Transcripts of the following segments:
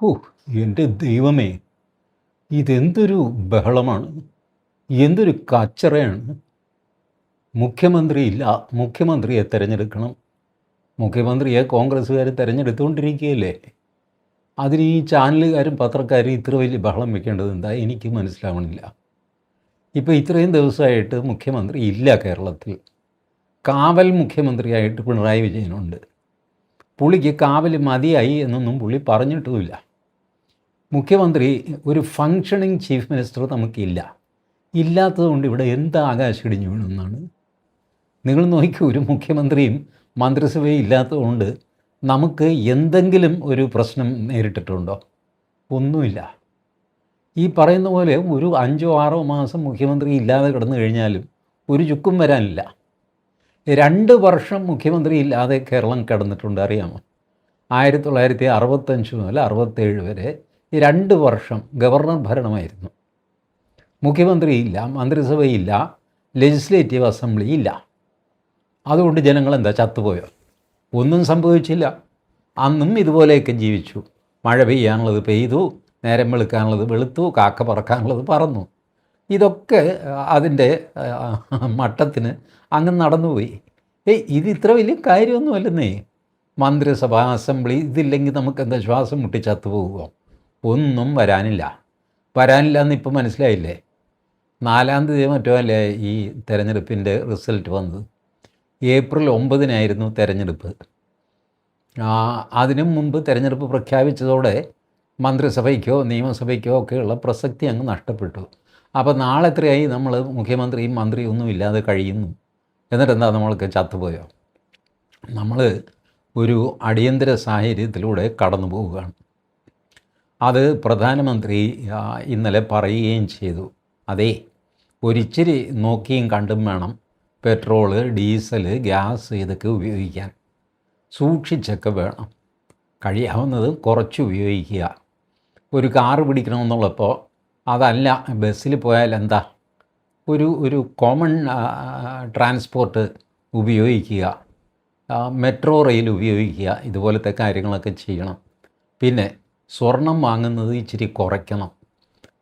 ഹോ! എൻ്റെ ദൈവമേ! ഇതെന്തൊരു ബഹളമാണ്! എന്തൊരു കച്ചറയാണ്! മുഖ്യമന്ത്രിയില്ല. മുഖ്യമന്ത്രിയെ തിരഞ്ഞെടുക്കണം. മുഖ്യമന്ത്രിയെ കോൺഗ്രസ്സുകാർ തിരഞ്ഞെടുത്തുകൊണ്ടിരിക്കുകയല്ലേ. അതിന് ഈ ചാനലുകാരും പത്രക്കാരും ഇത്ര വലിയ ബഹളം വെക്കേണ്ടതെന്താ? എനിക്ക് മനസ്സിലാവണില്ല. ഇപ്പോൾ ഇത്രയും ദിവസമായിട്ട് മുഖ്യമന്ത്രി ഇല്ല കേരളത്തിൽ. കാവൽ മുഖ്യമന്ത്രിയായിട്ട് പിണറായി വിജയനുണ്ട്. പുള്ളിക്ക് കാവൽ മതിയായി എന്നൊന്നും പുള്ളി പറഞ്ഞിട്ടുമില്ല. മുഖ്യമന്ത്രി ഒരു ഫങ്ഷണിങ് ചീഫ് മിനിസ്റ്റർ നമുക്കില്ല. ഇല്ലാത്തതുകൊണ്ട് ഇവിടെ എന്ത് ആകാശം ഇടിഞ്ഞു വീണെന്നാണ്. നിങ്ങൾ നോക്കിക്കൂ, ഒരു മുഖ്യമന്ത്രിയും മന്ത്രിസഭയും ഇല്ലാത്തതുകൊണ്ട് നമുക്ക് എന്തെങ്കിലും ഒരു പ്രശ്നം നേരിട്ടിട്ടുണ്ടോ? ഒന്നുമില്ല. ഈ പറയുന്ന പോലെ ഒരു 5-6 മാസം മുഖ്യമന്ത്രി ഇല്ലാതെ കിടന്നു കഴിഞ്ഞാലും ഒരു ചുക്കും വരാനില്ല. 2 വർഷം മുഖ്യമന്ത്രി ഇല്ലാതെ കേരളം കിടന്നിട്ടുണ്ട്, അറിയാമോ? 1965 മുതൽ 67 വരെ 2 വർഷം ഗവർണർ ഭരണമായിരുന്നു. മുഖ്യമന്ത്രിയില്ല, മന്ത്രിസഭയില്ല, ലെജിസ്ലേറ്റീവ് അസംബ്ലി ഇല്ല. അതുകൊണ്ട് ജനങ്ങളെന്താ ചത്തുപോയോ? ഒന്നും സംഭവിച്ചില്ല. അന്നും ഇതുപോലെയൊക്കെ ജീവിച്ചു. മഴ പെയ്യാനുള്ളത് പെയ്തു, നേരം വെളുക്കാനുള്ളത് വെളുത്തു, കാക്ക പറക്കാനുള്ളത് പറന്നു. ഇതൊക്കെ അതിൻ്റെ മട്ടത്തിന് അങ്ങ് നടന്നുപോയി. ഇത് ഇത്ര വലിയ കാര്യമൊന്നുമല്ലെന്നേ. മന്ത്രിസഭ, അസംബ്ലി ഇതില്ലെങ്കിൽ നമുക്കെന്താ ശ്വാസം മുട്ടി ചത്തുപോകുമോ? ഒന്നും വരാനില്ല എന്നിപ്പോൾ മനസ്സിലായില്ലേ. 4-ാം തീയതി മറ്റോ അല്ലേ ഈ തെരഞ്ഞെടുപ്പിൻ്റെ റിസൾട്ട് വന്നത്. ഏപ്രിൽ 9-നായിരുന്നു തെരഞ്ഞെടുപ്പ്. അതിനു മുമ്പ് തെരഞ്ഞെടുപ്പ് പ്രഖ്യാപിച്ചതോടെ മന്ത്രിസഭയ്ക്കോ നിയമസഭയ്ക്കോ ഒക്കെയുള്ള പ്രസക്തി അങ്ങ് നഷ്ടപ്പെട്ടു. അപ്പോൾ നാളെ എത്രയായി നമ്മൾ മുഖ്യമന്ത്രിയും മന്ത്രിയും ഒന്നും ഇല്ലാതെ കഴിയുന്നു. എന്നിട്ടെന്താ നമ്മൾക്ക് ചത്തുപോയോ? നമ്മൾ ഒരു അടിയന്തര സാഹചര്യത്തിലൂടെ കടന്നു പോവുകയാണ്. അത് പ്രധാനമന്ത്രി ഇന്നലെ പറയുകയും ചെയ്തു. അതെ, ഒരിച്ചിരി നോക്കിയും കണ്ടും വേണം പെട്രോള്, ഡീസൽ, ഗ്യാസ് ഇതൊക്കെ ഉപയോഗിക്കാൻ. സൂക്ഷിച്ചൊക്കെ വേണം. കഴിയാവുന്നത് കുറച്ച് ഉപയോഗിക്കുക. ഒരു കാറ് പിടിക്കണമെന്നുള്ളപ്പോൾ അതല്ല, ബസ്സിൽ പോയാൽ എന്താ, ഒരു കോമൺ ട്രാൻസ്പോർട്ട് ഉപയോഗിക്കുക, മെട്രോ റെയിൽ ഉപയോഗിക്കുക. ഇതുപോലത്തെ കാര്യങ്ങളൊക്കെ ചെയ്യണം. പിന്നെ സ്വർണം വാങ്ങുന്നത് ഇച്ചിരി കുറയ്ക്കണം.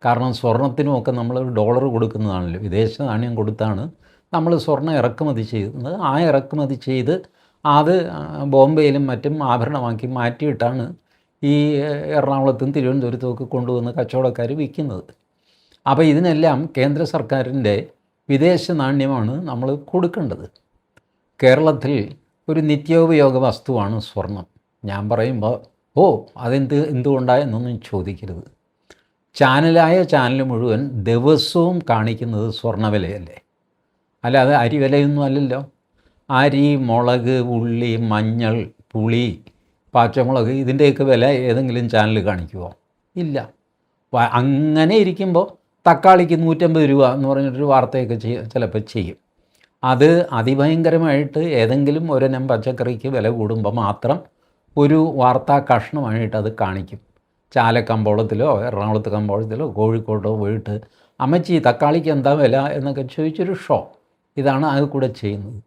കാരണം സ്വർണത്തിനുമൊക്കെ നമ്മൾ ഡോളർ കൊടുക്കുന്നതാണല്ലോ, വിദേശ നാണ്യം കൊടുത്താണ് നമ്മൾ സ്വർണ്ണം ഇറക്കുമതി ചെയ്യുന്നത്. ആ ഇറക്കുമതി ചെയ്ത് അത് ബോംബെയിലും മറ്റും ആഭരണമാക്കി മാറ്റിയിട്ടാണ് ഈ എറണാകുളത്തും തിരുവനന്തപുരത്തും ഒക്കെ കൊണ്ടുവന്ന് കച്ചവടക്കാർ വിൽക്കുന്നത്. അപ്പോൾ ഇതിനെല്ലാം കേന്ദ്ര സർക്കാരിൻ്റെ വിദേശ നാണ്യമാണ് നമ്മൾ കൊടുക്കേണ്ടത്. കേരളത്തിൽ ഒരു നിത്യോപയോഗ വസ്തുവാണ് സ്വർണം. ഞാൻ പറയുമ്പോൾ എന്തുകൊണ്ടായെന്നൊന്നും ചോദിക്കരുത്. ചാനൽ മുഴുവൻ ദിവസവും കാണിക്കുന്നത് സ്വർണ്ണവിലയല്ലേ, അല്ലാതെ അരി വിലയൊന്നും അല്ലല്ലോ. അരി, മുളക്, ഉള്ളി, മഞ്ഞൾ, പുളി, പച്ചമുളക് ഇതിൻ്റെയൊക്കെ വില ഏതെങ്കിലും ചാനൽ കാണിക്കുമോ? ഇല്ല. അങ്ങനെ ഇരിക്കുമ്പോൾ തക്കാളിക്ക് 150 രൂപ എന്ന് പറഞ്ഞിട്ടൊരു വാർത്തയൊക്കെ ചിലപ്പോൾ ചെയ്യും. അത് അതിഭയങ്കരമായിട്ട് ഏതെങ്കിലും ഒരിനം പച്ചക്കറിക്ക് വില കൂടുമ്പോൾ മാത്രം ഒരു വാർത്താ കഷ്ണമായിട്ട് അത് കാണിക്കും. ചാലക്കമ്പോളത്തിലോ എറണാകുളത്ത് കമ്പോളത്തിലോ കോഴിക്കോട്ടോ പോയിട്ട് അമ്മച്ചി തക്കാളിക്ക് എന്താ വില എന്നൊക്കെ ചോദിച്ചൊരു ഷോ. ഇതാണ് അത് കൂടെ ചെയ്യുന്നത്.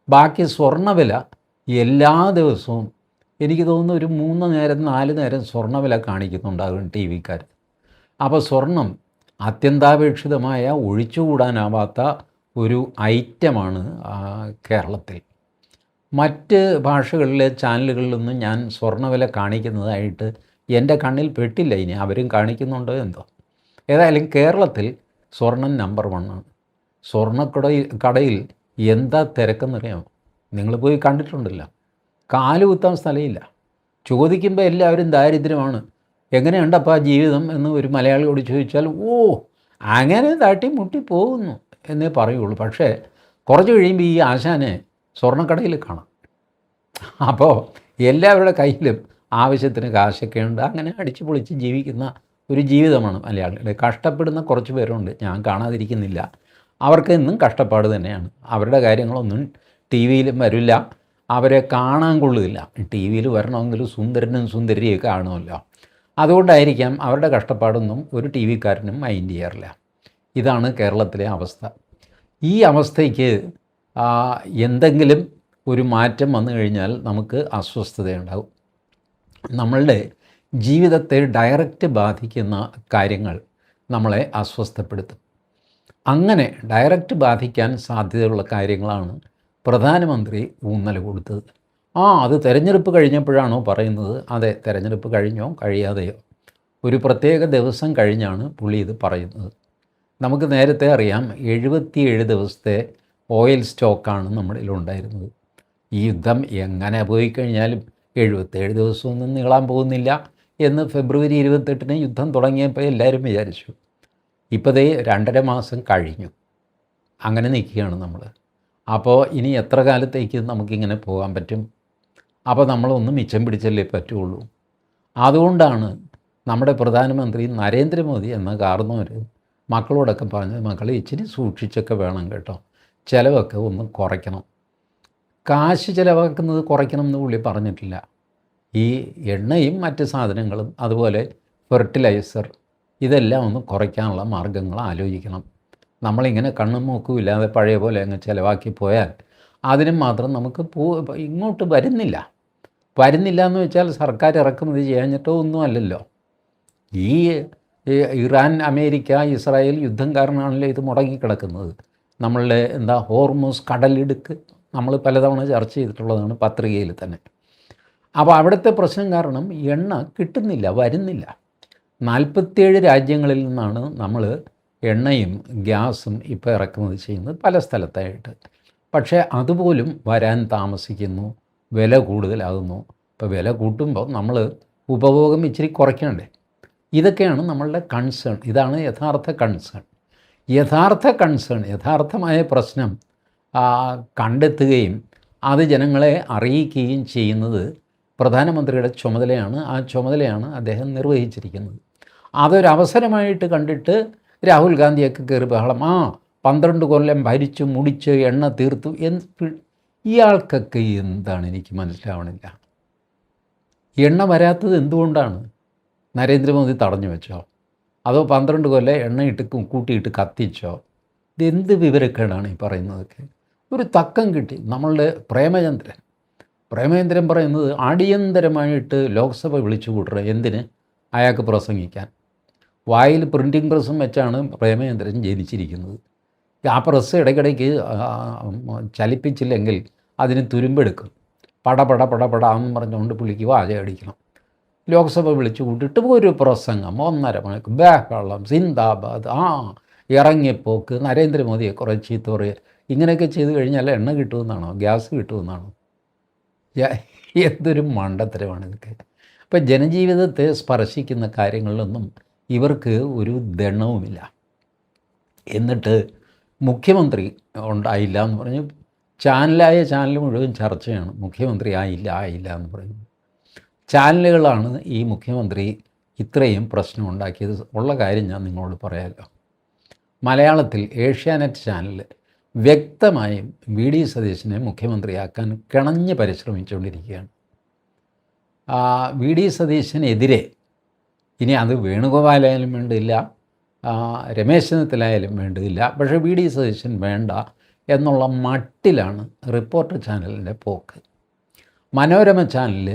ബാക്കി സ്വർണ്ണവില എല്ലാ ദിവസവും എനിക്ക് തോന്നുന്നു ഒരു 3 നേരം 4 നേരം സ്വർണ്ണവില കാണിക്കുന്നുണ്ടാകും ടി വിക്കാർ. അപ്പോൾ സ്വർണം അത്യന്താപേക്ഷിതമായ ഒഴിച്ചുകൂടാനാവാത്ത ഒരു ഐറ്റമാണ് കേരളത്തിൽ. മറ്റ് ഭാഷകളിലെ ചാനലുകളിലൊന്നും ഞാൻ സ്വർണ്ണവില കാണിക്കുന്നതായിട്ട് എൻ്റെ കണ്ണിൽ പെട്ടില്ല. ഇനി അവരും കാണിക്കുന്നുണ്ടോ എന്തോ. ഏതായാലും കേരളത്തിൽ സ്വർണം നമ്പർ 1 ആണ്. കടയിൽ എന്താ തിരക്കെന്നറിയാമോ? നിങ്ങൾ പോയി കണ്ടിട്ടുണ്ടല്ലോ. കാല് കുത്താൻ സ്ഥലമില്ല. ചോദിക്കുമ്പോൾ എല്ലാവരും ദാരിദ്ര്യമാണ്, എങ്ങനെയുണ്ടപ്പോൾ ആ ജീവിതം എന്ന് ഒരു മലയാളിയോട് ചോദിച്ചാൽ അങ്ങനെ തട്ടി മുട്ടി പോകുന്നു എന്നേ പറയുള്ളൂ. പക്ഷേ കുറച്ച് കഴിയുമ്പോൾ ഈ ആശാനെ സ്വർണ്ണക്കടയിൽ കാണാം. അപ്പോൾ എല്ലാവരുടെ കയ്യിലും ആവശ്യത്തിന് കാശൊക്കെ ഉണ്ട്. അങ്ങനെ അടിച്ചു പൊളിച്ച് ജീവിക്കുന്ന ഒരു ജീവിതമാണ് മലയാളികളുടെ. കഷ്ടപ്പെടുന്ന കുറച്ച് പേരുണ്ട്, ഞാൻ കാണാതിരിക്കുന്നില്ല. അവർക്ക് എന്നും കഷ്ടപ്പാട് തന്നെയാണ്. അവരുടെ കാര്യങ്ങളൊന്നും ടി വിയിലും വരില്ല, അവരെ കാണാൻ കൊള്ളില്ല. ടി വിയിൽ വരണമെങ്കിൽ സുന്ദരനും സുന്ദരിയൊക്കെ കാണുമല്ലോ. അതുകൊണ്ടായിരിക്കാം അവരുടെ കഷ്ടപ്പാടൊന്നും ഒരു ടി വിക്കാരനും മൈൻഡ് ചെയ്യാറില്ല. ഇതാണ് കേരളത്തിലെ അവസ്ഥ. ഈ അവസ്ഥയ്ക്ക് എന്തെങ്കിലും ഒരു മാറ്റം വന്നു കഴിഞ്ഞാൽ നമുക്ക് അസ്വസ്ഥതയുണ്ടാകും. നമ്മളുടെ ജീവിതത്തെ ഡയറക്റ്റ് ബാധിക്കുന്ന കാര്യങ്ങൾ നമ്മളെ അസ്വസ്ഥപ്പെടുത്തും. അങ്ങനെ ഡയറക്റ്റ് ബാധിക്കാൻ സാധ്യതയുള്ള കാര്യങ്ങളാണ് പ്രധാനമന്ത്രി ഊന്നൽ കൊടുത്തത്. അത് തെരഞ്ഞെടുപ്പ് കഴിഞ്ഞപ്പോഴാണോ പറയുന്നത്? അതെ, തെരഞ്ഞെടുപ്പ് കഴിഞ്ഞോ കഴിയാതെയോ ഒരു പ്രത്യേക ദിവസം കഴിഞ്ഞാണ് പുള്ളി ഇത് പറയുന്നത്. നമുക്ക് നേരത്തെ അറിയാം 77 ദിവസത്തെ ഓയിൽ സ്റ്റോക്കാണ് നമ്മളിലുണ്ടായിരുന്നത്. ഈ യുദ്ധം എങ്ങനെ പോയി കഴിഞ്ഞാലും 77 ദിവസമൊന്നും നീളാൻ പോകുന്നില്ല എന്ന് ഫെബ്രുവരി 28-ന് യുദ്ധം തുടങ്ങിയപ്പോൾ എല്ലാവരും വിചാരിച്ചു. ഇപ്പോൾ ദേ 2.5 മാസം കഴിഞ്ഞു. അങ്ങനെ നിൽക്കുകയാണ് നമ്മൾ. അപ്പോൾ ഇനി എത്ര കാലത്തേക്ക് നമുക്കിങ്ങനെ പോകാൻ പറ്റും? അപ്പോൾ നമ്മളൊന്ന് മിച്ചം പിടിച്ചല്ലേ പറ്റുള്ളൂ. അതുകൊണ്ടാണ് നമ്മുടെ പ്രധാനമന്ത്രി നരേന്ദ്രമോദി എന്ന കാരണവർ മക്കളോടൊക്കെ പറഞ്ഞത്, മക്കളെ ഇച്ചിരി സൂക്ഷിച്ചൊക്കെ വേണം കേട്ടോ, ചിലവൊക്കെ ഒന്ന് കുറയ്ക്കണം. കാശ് ചിലവാക്കുന്നത് കുറയ്ക്കണം എന്ന് പുള്ളി പറഞ്ഞിട്ടില്ല. ഈ എണ്ണയും മറ്റ് സാധനങ്ങളും അതുപോലെ ഫെർട്ടിലൈസർ ഇതെല്ലാം ഒന്ന് കുറയ്ക്കാനുള്ള മാർഗ്ഗങ്ങൾ ആലോചിക്കണം. നമ്മളിങ്ങനെ കണ്ണും മൂക്കും ഇല്ലാതെ പഴയ പോലെ അങ്ങ് ചിലവാക്കി പോയാൽ അതിനും മാത്രം നമുക്ക് ഇങ്ങോട്ട് വരുന്നില്ല എന്ന് വെച്ചാൽ സർക്കാർ ഇറക്കുമതി ചെയ്യാഞ്ഞിട്ടോ ഒന്നും അല്ലല്ലോ. ഈ ഇറാൻ, അമേരിക്ക, ഇസ്രായേൽ യുദ്ധം കാരണമാണല്ലോ ഇത് മുടങ്ങിക്കിടക്കുന്നത്. നമ്മളുടെ ഹോർമൂസ് കടലിടുക്ക് നമ്മൾ പലതവണ ചർച്ച ചെയ്തിട്ടുള്ളതാണ് പത്രികയിൽ തന്നെ. അപ്പോൾ അവിടുത്തെ പ്രശ്നം കാരണം എണ്ണ കിട്ടുന്നില്ല, വരുന്നില്ല. 47 രാജ്യങ്ങളിൽ നിന്നാണ് നമ്മൾ എണ്ണയും ഗ്യാസും ഇപ്പോൾ ഇറക്കുമതി ചെയ്യുന്നത് പല സ്ഥലത്തായിട്ട്. പക്ഷേ അതുപോലും വരാൻ താമസിക്കുന്നു, വില കൂടുതലാകുന്നു. ഇപ്പോൾ വില കൂട്ടുമ്പോൾ നമ്മൾ ഉപഭോഗം ഇച്ചിരി കുറയ്ക്കണ്ടേ? ഇതൊക്കെയാണ് നമ്മളുടെ കൺസേൺ. ഇതാണ് യഥാർത്ഥ കൺസേൺ. യഥാർത്ഥമായ പ്രശ്നം കണ്ടെത്തുകയും അത് ജനങ്ങളെ അറിയിക്കുകയും ചെയ്യുന്നത് പ്രധാനമന്ത്രിയുടെ ചുമതലയാണ്. ആ ചുമതലയാണ് അദ്ദേഹം നിർവഹിച്ചിരിക്കുന്നത്. അതൊരവസരമായിട്ട് കണ്ടിട്ട് രാഹുൽ ഗാന്ധിയൊക്കെ കയറി ബഹളം, 12 കൊല്ലം ഭരിച്ചു മുടിച്ച് എണ്ണ തീർത്തു. ഇയാൾക്കൊക്കെ എന്താണ് എനിക്ക് മനസ്സിലാവണില്ല. എണ്ണ വരാത്തത് എന്തുകൊണ്ടാണ്? നരേന്ദ്രമോദി തടഞ്ഞു വെച്ചോ? അതോ 12 കൊല്ലം എണ്ണയിട്ട് കൂട്ടിയിട്ട് കത്തിച്ചോ? ഇതെന്ത് വിവരക്കേടാണ് ഈ പറയുന്നതൊക്കെ? ഒരു തക്കം കിട്ടി. നമ്മളുടെ പ്രേമചന്ദ്രൻ പറയുന്നത് അടിയന്തരമായിട്ട് ലോക്സഭ വിളിച്ചു കൂട്ടുക. എന്തിന്? അയാൾക്ക് പ്രസംഗിക്കാൻ. വായിൽ പ്രിൻറ്റിംഗ് പ്രസ്സും വെച്ചാണ് പ്രേമചന്ദ്രൻ ജനിച്ചിരിക്കുന്നത്. ആ പ്രസ് ഇടയ്ക്കിടയ്ക്ക് ചലിപ്പിച്ചില്ലെങ്കിൽ അതിന് തുരുമ്പെടുക്കും. പടപടാന്ന് പറഞ്ഞുകൊണ്ട് പുള്ളിക്ക് വാചകം അടിക്കണം. ലോക്സഭ വിളിച്ചു കൂട്ടിയിട്ട് ഒരു പ്രസംഗം 1.5 മണിക്കൂർ, ബഹളം, സിന്ദാബാദ്, ഇറങ്ങിപ്പോക്ക്, നരേന്ദ്രമോദിയെ കുറേ ചീത്ത പറയുക. ഇങ്ങനെയൊക്കെ ചെയ്ത് കഴിഞ്ഞാൽ എണ്ണ കിട്ടുമെന്നാണോ? ഗ്യാസ് കിട്ടുമെന്നാണോ? എന്തൊരു മണ്ടത്തരമാണ് ഇതൊക്കെ. അപ്പം ജനജീവിതത്തെ സ്പർശിക്കുന്ന കാര്യങ്ങളിലൊന്നും ഇവർക്ക് ഒരു ദണ്ണവുമില്ല. എന്നിട്ട് മുഖ്യമന്ത്രി ഉണ്ടായില്ല എന്ന് പറഞ്ഞു. ചാനൽ മുഴുവൻ ചർച്ചയാണ്. മുഖ്യമന്ത്രി ആയില്ല എന്ന് പറയുന്നു. ചാനലുകളാണ് ഈ മുഖ്യമന്ത്രി ഇത്രയും പ്രശ്നം ഉണ്ടാക്കിയത്. ഉള്ള കാര്യം ഞാൻ നിങ്ങളോട് പറയാമല്ലോ. മലയാളത്തിൽ ഏഷ്യാനെറ്റ് ചാനൽ വ്യക്തമായും വി ഡി സതീശനെ മുഖ്യമന്ത്രിയാക്കാൻ കിണഞ്ഞ് പരിശ്രമിച്ചുകൊണ്ടിരിക്കുകയാണ്. വി ഡി സതീശനെതിരെ ഇനി അത് വേണുഗോപാലായാലും വേണ്ടില്ല, രമേശ് ചെന്നിത്തലായാലും വേണ്ടില്ല, പക്ഷേ വി ഡി സതീശൻ വേണ്ട എന്നുള്ള മട്ടിലാണ് റിപ്പോർട്ടർ ചാനലിൻ്റെ പോക്ക്. മനോരമ ചാനൽ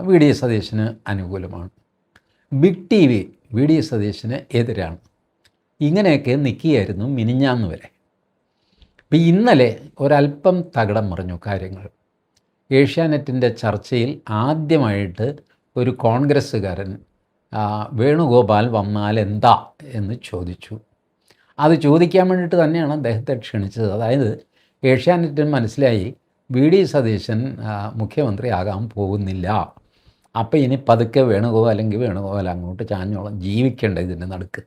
വി ഡി സതീശന് അനുകൂലമാണ്. Big T V V D സതീശന് എതിരാണ്. ഇങ്ങനെയൊക്കെ നിൽക്കുകയായിരുന്നു മിനിഞ്ഞാന്ന് വരെ. ഇപ്പം ഇന്നലെ ഒരല്പം തകിടം മറിഞ്ഞു കാര്യങ്ങൾ. ഏഷ്യാനെറ്റിൻ്റെ ചർച്ചയിൽ ആദ്യമായിട്ട് ഒരു കോൺഗ്രസ്സുകാരൻ വേണുഗോപാൽ വന്നാൽ എന്താ എന്ന് ചോദിച്ചു. അത് ചോദിക്കാൻ വേണ്ടിയിട്ട് തന്നെയാണ് അദ്ദേഹത്തെ ക്ഷണിച്ചത്. അതായത് ഏഷ്യാനെറ്റിന് മനസ്സിലായി വി ഡി സതീശൻ മുഖ്യമന്ത്രി ആകാൻ പോകുന്നില്ല. അപ്പോൾ ഇനി പതുക്കെ വേണുഗോപാൽ അങ്ങോട്ട് ചാഞ്ഞോളം, ജീവിക്കേണ്ട ഇതിൻ്റെ നടുക്ക്.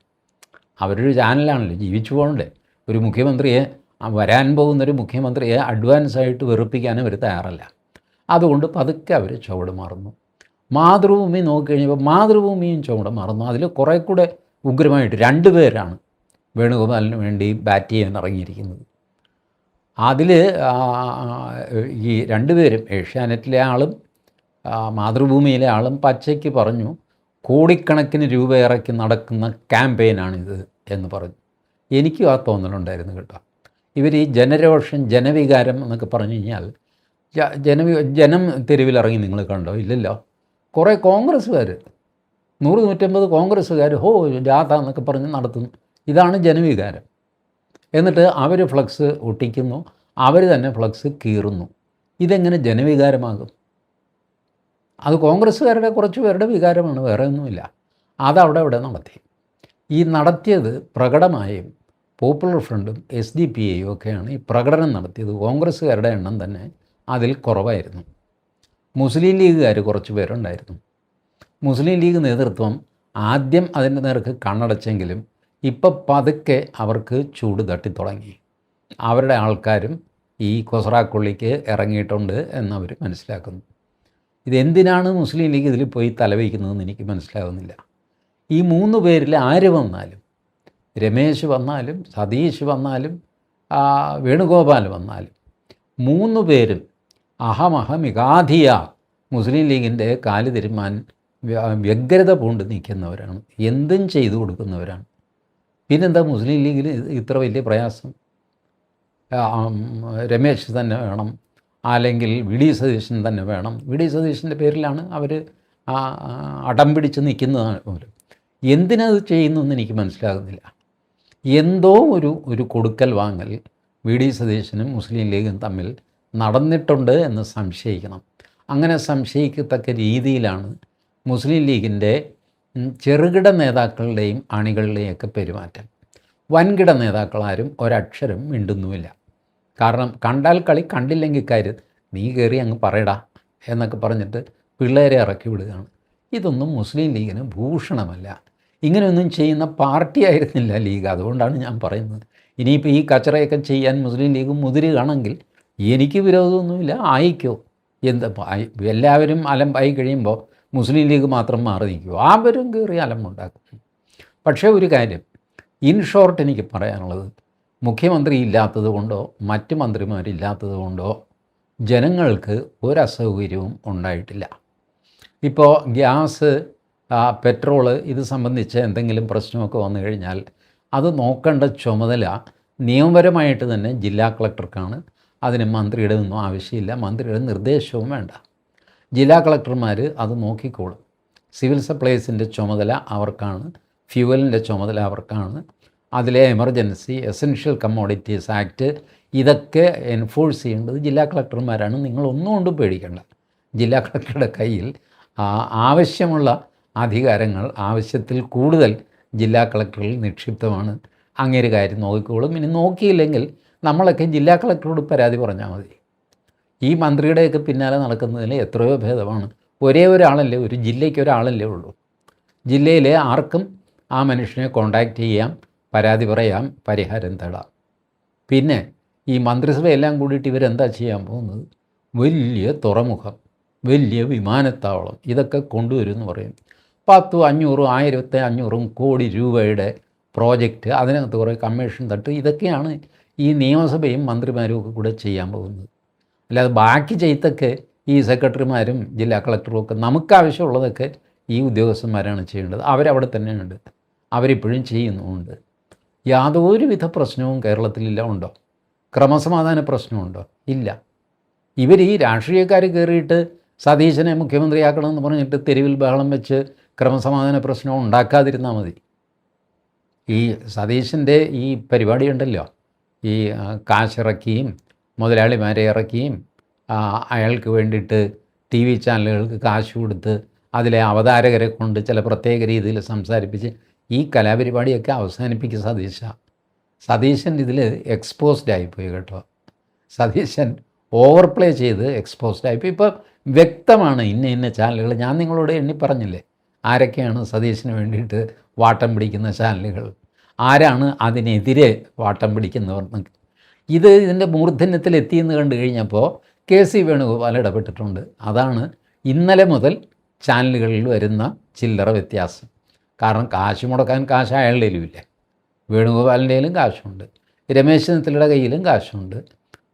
അവരൊരു ചാനലാണല്ലോ, ജീവിച്ചു പോകണ്ടേ. ഒരു മുഖ്യമന്ത്രിയെ, വരാൻ പോകുന്നൊരു മുഖ്യമന്ത്രിയെ അഡ്വാൻസായിട്ട് വെറുപ്പിക്കാനും അവർ തയ്യാറല്ല. അതുകൊണ്ട് പതുക്കെ അവർ ചുവട് മാറുന്നു. മാതൃഭൂമി നോക്കിക്കഴിഞ്ഞപ്പോൾ മാതൃഭൂമിയും ചുവട് മാറുന്നു. അതിൽ കുറേ കൂടെ ഉഗ്രമായിട്ട് 2 പേരാണ് വേണുഗോപാലിന് വേണ്ടി ബാറ്റ് ചെയ്യാൻ ഇറങ്ങിയിരിക്കുന്നത്. അതിൽ ഈ 2 പേരും, ഏഷ്യാനെറ്റിലെ ആളും മാതൃഭൂമിയിലെ ആളും പച്ചയ്ക്ക് പറഞ്ഞു, കോടിക്കണക്കിന് രൂപ ഇറക്കി നടക്കുന്ന ക്യാമ്പയിനാണിത് എന്ന് പറഞ്ഞു. എനിക്കും ആ തോന്നലുണ്ടായിരുന്നു കേട്ടോ. ഇവർ ഈ ജനരോഷം, ജനവികാരം എന്നൊക്കെ പറഞ്ഞു കഴിഞ്ഞാൽ ജനം തെരുവിലിറങ്ങി നിങ്ങൾ കണ്ടോ? ഇല്ലല്ലോ. കുറേ കോൺഗ്രസ്സുകാർ 100-150 കോൺഗ്രസ്സുകാർ ജാഥ എന്നൊക്കെ പറഞ്ഞ് നടത്തുന്നു. ഇതാണ് ജനവികാരം. എന്നിട്ട് അവർ ഫ്ലക്സ് ഒട്ടിക്കുന്നു, അവർ തന്നെ ഫ്ലക്സ് കീറുന്നു. ഇതെങ്ങനെ ജനവികാരമാകും? അത് കോൺഗ്രസ്സുകാരുടെ കുറച്ച് പേരുടെ വികാരമാണ്, വേറെ ഒന്നുമില്ല. അതവിടെ ഇവിടെ നടത്തി. ഈ നടത്തിയത് പ്രകടമായും പോപ്പുലർ ഫ്രണ്ടും SDPI ഒക്കെയാണ് ഈ പ്രകടനം നടത്തിയത്. കോൺഗ്രസ്സുകാരുടെ എണ്ണം തന്നെ അതിൽ കുറവായിരുന്നു. മുസ്ലിം ലീഗുകാർ കുറച്ച് പേരുണ്ടായിരുന്നു. മുസ്ലിം ലീഗ് നേതൃത്വം ആദ്യം അതിൻ്റെ നേർക്ക് കണ്ണടച്ചെങ്കിലും ഇപ്പം പതുക്കെ അവർക്ക് ചൂട് തട്ടിത്തുടങ്ങി. അവരുടെ ആൾക്കാരും ഈ കൊസറാക്കൊള്ളിക്ക് ഇറങ്ങിയിട്ടുണ്ട് എന്നവർ മനസ്സിലാക്കുന്നു. ഇതെന്തിനാണ് മുസ്ലിം ലീഗ് ഇതിൽ പോയി തലവയ്ക്കുന്നതെന്ന് എനിക്ക് മനസ്സിലാകുന്നില്ല. ഈ 3 പേരിൽ ആര് വന്നാലും, രമേശ് വന്നാലും സതീഷ് വന്നാലും വേണുഗോപാൽ വന്നാലും 3 പേരും അഹമികാധിയ മുസ്ലിം ലീഗിൻ്റെ കാല് തിരുമാൻ വ്യഗ്രത പൂണ്ട് നിൽക്കുന്നവരാണ്, എന്തും ചെയ്തു കൊടുക്കുന്നവരാണ്. പിന്നെന്താ മുസ്ലിം ലീഗിൽ ഇത്ര വലിയ പ്രയാസം? രമേശ് തന്നെ വേണം, അല്ലെങ്കിൽ VD സതീശൻ തന്നെ വേണം. VD സതീശൻ്റെ പേരിലാണ് അവർ അടം പിടിച്ച് നിൽക്കുന്നതാണ് പോലും. എന്തിനത് ചെയ്യുന്നു എന്ന് എനിക്ക് മനസ്സിലാകുന്നില്ല. എന്തോ ഒരു കൊടുക്കൽ വാങ്ങൽ VD സതീശനും മുസ്ലിം ലീഗും തമ്മിൽ നടന്നിട്ടുണ്ട് എന്ന് സംശയിക്കണം. അങ്ങനെ സംശയിക്കത്തക്ക രീതിയിലാണ് മുസ്ലിം ലീഗിൻ്റെ ചെറുകിട നേതാക്കളുടെയും അണികളുടെയൊക്കെ പെരുമാറ്റം. വൻകിട നേതാക്കളാരും ഒരക്ഷരം മിണ്ടുന്നുമില്ല. കാരണം കണ്ടാൽ കളി, കണ്ടില്ലെങ്കിൽ കാര്യം, നീ കയറി അങ്ങ് പറയടാ എന്നൊക്കെ പറഞ്ഞിട്ട് പിള്ളേരെ ഇറക്കി വിടുകയാണ്. ഇതൊന്നും മുസ്ലിം ലീഗിന് ഭൂഷണമല്ല. ഇങ്ങനെയൊന്നും ചെയ്യുന്ന പാർട്ടി ആയിരുന്നില്ല ലീഗ്. അതുകൊണ്ടാണ് ഞാൻ പറയുന്നത്. ഇനിയിപ്പോൾ ഈ കച്ചറയൊക്കെ ചെയ്യാൻ മുസ്ലിം ലീഗ് മുതിരുകയാണെങ്കിൽ എനിക്ക് വിരോധമൊന്നുമില്ല, ആയിക്കോ. എല്ലാവരും അലമ്പായി കഴിയുമ്പോൾ മുസ്ലിം ലീഗ് മാത്രം മാറി നിൽക്കുമോ? അവരും കയറി അലമ്പുണ്ടാക്കും. പക്ഷേ ഒരു കാര്യം ഇൻ ഷോർട്ട് എനിക്ക് പറയാനുള്ളത്, മുഖ്യമന്ത്രി ഇല്ലാത്തത് കൊണ്ടോ മറ്റ് മന്ത്രിമാരില്ലാത്തത് കൊണ്ടോ ജനങ്ങൾക്ക് ഒരസൗകര്യവും ഉണ്ടായിട്ടില്ല. ഇപ്പോൾ ഗ്യാസ്, പെട്രോള് ഇത് സംബന്ധിച്ച് എന്തെങ്കിലും പ്രശ്നമൊക്കെ വന്നു കഴിഞ്ഞാൽ അത് നോക്കേണ്ട ചുമതല നിയമപരമായിട്ട് തന്നെ ജില്ലാ കളക്ടർക്കാണ്. അതിന് മന്ത്രിയുടെ ഒന്നും ആവശ്യമില്ല, മന്ത്രിയുടെ നിർദ്ദേശവും വേണ്ട. ജില്ലാ കളക്ടർമാർ അത് നോക്കിക്കോളും. സിവിൽ സപ്ലൈസിൻ്റെ ചുമതല അവർക്കാണ്, ഫ്യൂവലിൻ്റെ ചുമതല അവർക്കാണ്. അതിലെ എമർജൻസി, എസൻഷ്യൽ കമ്മോഡിറ്റീസ് ആക്ട് ഇതൊക്കെ എൻഫോഴ്സ് ചെയ്യേണ്ടത് ജില്ലാ കളക്ടർമാരാണ്. നിങ്ങളൊന്നും കൊണ്ടും പേടിക്കേണ്ട. ജില്ലാ കളക്ടറുടെ കയ്യിൽ ആവശ്യമുള്ള അധികാരങ്ങൾ, ആവശ്യത്തിൽ കൂടുതൽ ജില്ലാ കളക്ടറിൽ നിക്ഷിപ്തമാണ്. അങ്ങേര് കാര്യം നോക്കിക്കോളും. ഇനി നോക്കിയില്ലെങ്കിൽ നമ്മളൊക്കെ ജില്ലാ കളക്ടറോട് പരാതി പറഞ്ഞാൽ മതി. ഈ മന്ത്രിയുടെയൊക്കെ പിന്നാലെ നടക്കുന്നതിൽ എത്രയോ ഭേദമാണ്. ഒരേ ഒരാളല്ലേ, ഒരു ജില്ലയ്ക്ക് ഒരാളല്ലേ ഉള്ളൂ. ജില്ലയിലെ ആർക്കും ആ മനുഷ്യനെ കോണ്ടാക്റ്റ് ചെയ്യാം, പരാതി പറയാം, പരിഹാരം തേടാം. പിന്നെ ഈ മന്ത്രിസഭയെല്ലാം കൂടിയിട്ട് ഇവരെന്താ ചെയ്യാൻ പോകുന്നത്? വലിയ തുറമുഖം, വലിയ വിമാനത്താവളം ഇതൊക്കെ കൊണ്ടുവരുമെന്ന് പറയും. 10, 500, 1500 കോടി രൂപയുടെ പ്രോജക്റ്റ്, അതിനകത്ത് കുറേ കമ്മീഷൻ തട്ട്, ഇതൊക്കെയാണ് ഈ നിയമസഭയും മന്ത്രിമാരും ഒക്കെ കൂടെ ചെയ്യാൻ പോകുന്നത്. അല്ലാതെ ബാക്കി ചെയ്തൊക്കെ ഈ സെക്രട്ടറിമാരും ജില്ലാ കളക്ടറും ഒക്കെ നമുക്കാവശ്യമുള്ളതൊക്കെ ഈ ഉദ്യോഗസ്ഥന്മാരാണ് ചെയ്യേണ്ടത്. അവരവിടെ തന്നെയുണ്ട്, അവരിപ്പോഴും ചെയ്യുന്നുമുണ്ട്. യാതൊരുവിധ പ്രശ്നവും കേരളത്തിലില്ല. ഉണ്ടോ? ക്രമസമാധാന പ്രശ്നമുണ്ടോ? ഇല്ല. ഇവർ ഈ രാഷ്ട്രീയക്കാർ കയറിയിട്ട് സതീശനെ മുഖ്യമന്ത്രിയാക്കണമെന്ന് പറഞ്ഞിട്ട് തെരുവിൽ ബഹളം വെച്ച് ക്രമസമാധാന പ്രശ്നം ഉണ്ടാക്കാതിരുന്നാൽ മതി. ഈ സതീശൻ്റെ ഈ പരിപാടി ഉണ്ടല്ലോ, ഈ കാശിറക്കിയും മുതലാളിമാരെ ഇറക്കിയും അയാൾക്ക് വേണ്ടിയിട്ട് TV ചാനലുകൾക്ക് കാശ് കൊടുത്ത് അതിലെ അവതാരകരെ കൊണ്ട് ചില പ്രത്യേക രീതിയിൽ സംസാരിപ്പിച്ച് ഈ കലാപരിപാടിയൊക്കെ അവസാനിപ്പിക്കുക സതീശൻ ഇതിൽ എക്സ്പോസ്ഡ് ആയിപ്പോയി കേട്ടോ. സതീശൻ ഓവർപ്ലേ ചെയ്ത് എക്സ്പോസ്ഡ് ആയിപ്പോയി. ഇപ്പോൾ വ്യക്തമാണ് ഇന്ന ചാനലുകൾ. ഞാൻ നിങ്ങളോട് എണ്ണി പറഞ്ഞില്ലേ ആരൊക്കെയാണ് സതീശന് വേണ്ടിയിട്ട് വാട്ടം പിടിക്കുന്ന ചാനലുകൾ, ആരാണ് അതിനെതിരെ വാട്ടം പിടിക്കുന്നവർ. ഇതിൻ്റെ മൂർധന്യത്തിൽ എത്തിയെന്ന് കണ്ടു കഴിഞ്ഞപ്പോൾ KC വേണുഗോപാൽ ഇടപെട്ടിട്ടുണ്ട്. അതാണ് ഇന്നലെ മുതൽ ചാനലുകളിൽ വരുന്ന ചില്ലറ വ്യത്യാസം. കാരണം കാശ് മുടക്കാൻ കാശ് അയാളുടെ കയ്യിലുമില്ലേ, വേണുഗോപാലിൻ്റെ കയ്യിലും കാശുണ്ട്, രമേശ് ചെന്നിത്തലയുടെ കയ്യിലും കാശുണ്ട്,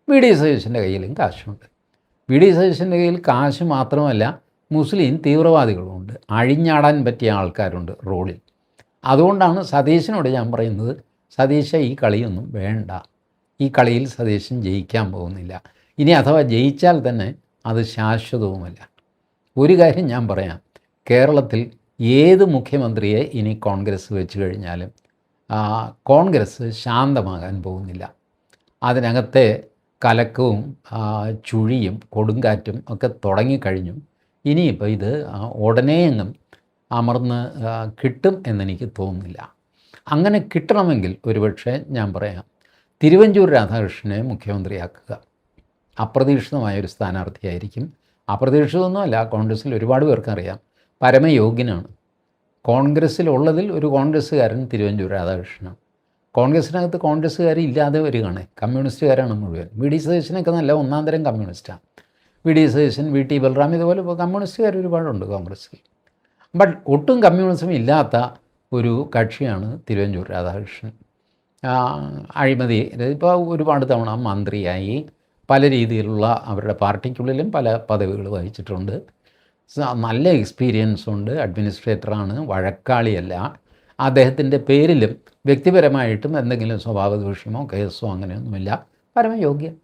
VD സതീശൻ്റെ കയ്യിലും കാശുണ്ട്. VD സതീശൻ്റെ കയ്യിൽ കാശ് മാത്രമല്ല, മുസ്ലിം തീവ്രവാദികളുമുണ്ട്, അഴിഞ്ഞാടാൻ പറ്റിയ ആൾക്കാരുണ്ട് റോഡിൽ. അതുകൊണ്ടാണ് സതീശനോട് ഞാൻ പറയുന്നത്, സതീശ ഈ കളിയൊന്നും വേണ്ട. ഈ കളിയിൽ സതീശൻ ജയിക്കാൻ പോകുന്നില്ല. ഇനി അഥവാ ജയിച്ചാൽ തന്നെ അത് ശാശ്വതവുമല്ല. ഒരു കാര്യം ഞാൻ പറയാം, കേരളത്തിൽ ഏത് മുഖ്യമന്ത്രിയെ ഇനി കോൺഗ്രസ് വെച്ച് കഴിഞ്ഞാലും കോൺഗ്രസ് ശാന്തമാകാൻ പോകുന്നില്ല. അതിനകത്തെ കലക്കവും ചുഴിയും കൊടുങ്കാറ്റും ഒക്കെ തുടങ്ങിക്കഴിഞ്ഞു. ഇനിയിപ്പോൾ ഇത് ഉടനെയെങ്ങും അമർന്ന് കിട്ടും എന്നെനിക്ക് തോന്നുന്നില്ല. അങ്ങനെ കിട്ടണമെങ്കിൽ ഒരുപക്ഷെ ഞാൻ പറയാം, തിരുവഞ്ചൂർ രാധാകൃഷ്ണനെ മുഖ്യമന്ത്രിയാക്കുക. അപ്രതീക്ഷിതമായൊരു സ്ഥാനാർത്ഥിയായിരിക്കും. അപ്രതീക്ഷിതമൊന്നുമല്ല, കോൺഗ്രസ്സിൽ ഒരുപാട് പേർക്കറിയാം, പരമയോഗ്യനാണ്. കോൺഗ്രസ്സിലുള്ളതിൽ ഒരു കോൺഗ്രസ്സുകാരൻ തിരുവഞ്ചൂർ രാധാകൃഷ്ണനാണ്. കോൺഗ്രസ്സിനകത്ത് കോൺഗ്രസ്സുകാർ ഇല്ലാതെ വരികയാണ്, കമ്മ്യൂണിസ്റ്റുകാരാണ് മുഴുവൻ. വി ഡി സതീശനൊക്കെ നല്ല ഒന്നാം തരം കമ്മ്യൂണിസ്റ്റാണ്. V D Satheesan, V T Balram, ഇതുപോലെ കമ്മ്യൂണിസ്റ്റുകാർ ഒരുപാടുണ്ട് കോൺഗ്രസ്സിൽ. ബട്ട് ഒട്ടും കമ്മ്യൂണിസം ഇല്ലാത്ത ഒരു കക്ഷിയാണ് തിരുവഞ്ചൂർ രാധാകൃഷ്ണൻ. അഴിമതി ഇപ്പോൾ ഒരുപാട് തവണ മന്ത്രിയായി, പല രീതിയിലുള്ള അവരുടെ പാർട്ടിക്കുള്ളിലും പല പദവികൾ വഹിച്ചിട്ടുണ്ട്. നല്ല എക്സ്പീരിയൻസ് ഉണ്ട്, അഡ്മിനിസ്ട്രേറ്ററാണ്, വഴക്കാളിയല്ല. അദ്ദേഹത്തിൻ്റെ പേരിലും വ്യക്തിപരമായിട്ടും എന്തെങ്കിലും സ്വഭാവ ദൂഷ്യമോ കേസോ അങ്ങനെയൊന്നുമില്ല, പരമയോഗ്യം.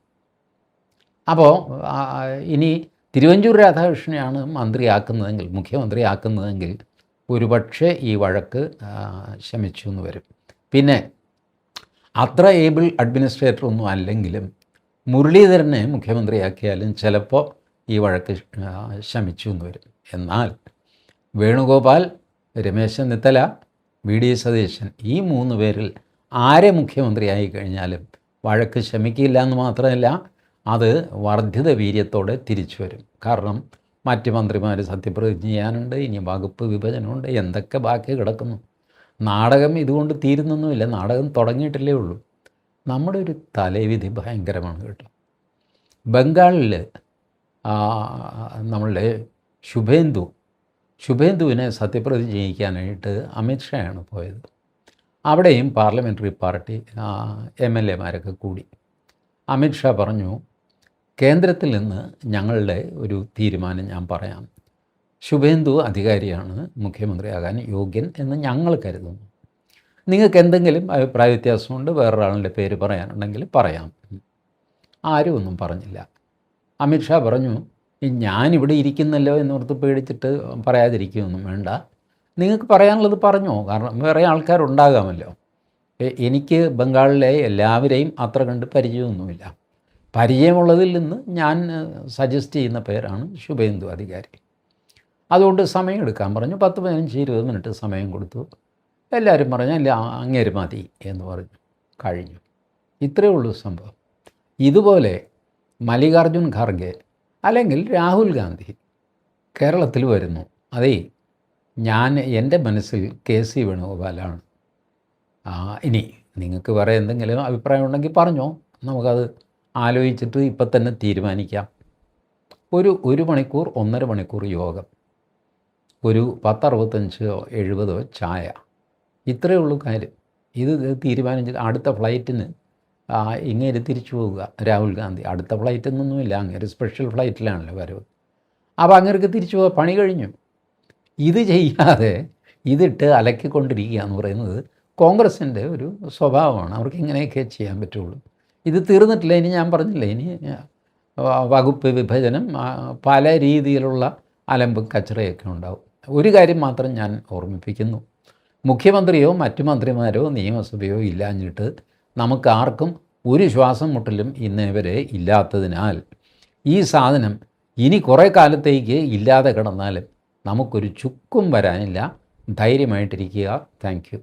അപ്പോൾ ഇനി തിരുവഞ്ചൂർ രാധാകൃഷ്ണനെയാണ് മന്ത്രിയാക്കുന്നതെങ്കിൽ, മുഖ്യമന്ത്രിയാക്കുന്നതെങ്കിൽ ഒരുപക്ഷെ ഈ വഴക്ക് ശമിച്ചു എന്ന് വരും. പിന്നെ അത്ര ഏബിൾ അഡ്മിനിസ്ട്രേറ്റർ ഒന്നും അല്ലെങ്കിലും മുരളീധരനെ മുഖ്യമന്ത്രിയാക്കിയാലും ചിലപ്പോൾ ഈ വഴക്ക് ശമിച്ചു എന്ന് വരും. എന്നാൽ വേണുഗോപാൽ, രമേശ് ചെന്നിത്തല, വി ഡി സതീശൻ, ഈ 3 പേരിൽ ആരെ മുഖ്യമന്ത്രിയായി കഴിഞ്ഞാലും വഴക്ക് ശമിക്കില്ല എന്ന് മാത്രമല്ല, അത് വർദ്ധിത വീര്യത്തോടെ തിരിച്ചു വരും. കാരണം മറ്റ് മന്ത്രിമാർ സത്യപ്രതിജ്ഞ ചെയ്യാനുണ്ട്, ഇനി വകുപ്പ് വിഭജനമുണ്ട്, എന്തൊക്കെ ബാക്കി കിടക്കുന്നു. നാടകം ഇതുകൊണ്ട് തീരുന്നൊന്നുമില്ല, നാടകം തുടങ്ങിയിട്ടില്ലേ ഉള്ളൂ. നമ്മുടെ ഒരു തലവിധി ഭയങ്കരമാണ് കേട്ടോ. ബംഗാളിൽ നമ്മളുടെ ശുഭേന്ദുവിനെ സത്യപ്രതിജ്ഞ ചെയ്യിക്കാനായിട്ട് അമിത്ഷായാണ് പോയത്. അവിടെയും പാർലമെൻ്ററി പാർട്ടി MLA മാരൊക്കെ കൂടി. അമിത്ഷാ പറഞ്ഞു, കേന്ദ്രത്തിൽ നിന്ന് ഞങ്ങളുടെ ഒരു തീരുമാനം ഞാൻ പറയാം. ശുഭേന്ദു അധികാരിയാണ് മുഖ്യമന്ത്രിയാകാൻ യോഗ്യൻ എന്ന് ഞങ്ങൾ കരുതുന്നു. നിങ്ങൾക്ക് എന്തെങ്കിലും അഭിപ്രായ വ്യത്യാസമുണ്ട്, വേറൊരാളുടെ പേര് പറയാനുണ്ടെങ്കിൽ പറയാം. ആരും ഒന്നും പറഞ്ഞില്ല. അമിത്ഷാ പറഞ്ഞു, ഞാനിവിടെ ഇരിക്കുന്നല്ലോ എന്നോർത്ത് പേടിച്ചിട്ട് പറയാതിരിക്കുകയൊന്നും വേണ്ട, നിങ്ങൾക്ക് പറയാനുള്ളത് പറഞ്ഞോ, കാരണം വേറെ ആൾക്കാരുണ്ടാകാമല്ലോ. എനിക്ക് ബംഗാളിലെ എല്ലാവരെയും അത്ര കണ്ട് പരിചയമൊന്നുമില്ല. പരിചയമുള്ളതിൽ നിന്ന് ഞാൻ സജസ്റ്റ് ചെയ്യുന്ന പേരാണ് ശുഭേന്ദു അധികാരി. അതുകൊണ്ട് സമയം എടുക്കാൻ പറഞ്ഞു. 10, 15, 20 മിനിറ്റ് സമയം കൊടുത്തു. എല്ലാവരും പറഞ്ഞു, അല്ല അങ്ങേര് മതി എന്ന് പറഞ്ഞു. കഴിഞ്ഞു. ഇത്രയേ ഉള്ളൂ സംഭവം. ഇതുപോലെ മല്ലികാർജുൻ ഖാർഗെ അല്ലെങ്കിൽ രാഹുൽ ഗാന്ധി കേരളത്തിൽ വരുന്നു. അതേ, എൻ്റെ മനസ്സിൽ KC വേണുഗോപാലാണ്. ഇനി നിങ്ങൾക്ക് വേറെ എന്തെങ്കിലും അഭിപ്രായം ഉണ്ടെങ്കിൽ പറഞ്ഞോ, നമുക്കത് ആലോചിച്ചിട്ട് ഇപ്പം തന്നെ തീരുമാനിക്കാം. ഒരു മണിക്കൂർ 1.5 മണിക്കൂർ യോഗം, ഒരു 10, 65, 70 ചായ, ഇത്രയേ ഉള്ളൂ കാര്യം. ഇത് തീരുമാനിച്ചിട്ട് അടുത്ത ഫ്ലൈറ്റിന് ഇങ്ങേര് തിരിച്ചു പോവുക. രാഹുൽ ഗാന്ധി അടുത്ത ഫ്ലൈറ്റൊന്നുമില്ല, അങ്ങേര് സ്പെഷ്യൽ ഫ്ലൈറ്റിലാണല്ലോ വരവ്. അപ്പോൾ അങ്ങേർക്ക് തിരിച്ചു പോകാൻ പണി കഴിഞ്ഞു. ഇത് ചെയ്യാതെ ഇതിട്ട് അലക്കിക്കൊണ്ടിരിക്കുക എന്ന് പറയുന്നത് കോൺഗ്രസിൻ്റെ ഒരു സ്വഭാവമാണ്. അവർക്ക് ഇങ്ങനെയൊക്കെ ചെയ്യാൻ പറ്റുള്ളൂ. ഇത് തീർന്നിട്ടില്ല. ഇനി ഞാൻ പറഞ്ഞില്ല, ഇനി വകുപ്പ് വിഭജനം, പല രീതിയിലുള്ള അലമ്പ് കച്ചറയൊക്കെ ഉണ്ടാവും. ഒരു കാര്യം മാത്രം ഞാൻ ഓർമ്മിപ്പിക്കുന്നു, മുഖ്യമന്ത്രിയോ മറ്റു മന്ത്രിമാരോ നിയമസഭയോ ഇല്ലാഞ്ഞിട്ട് നമുക്കാർക്കും ഒരു ശ്വാസം മുട്ടലും ഇന്നേ വരെ ഇല്ലാത്തതിനാൽ ഈ സാധനം ഇനി കുറേ കാലത്തേക്ക് ഇല്ലാതെ കിടന്നാലും നമുക്കൊരു ചുക്കും വരാനില്ല. ധൈര്യമായിട്ടിരിക്കുക. Thank U.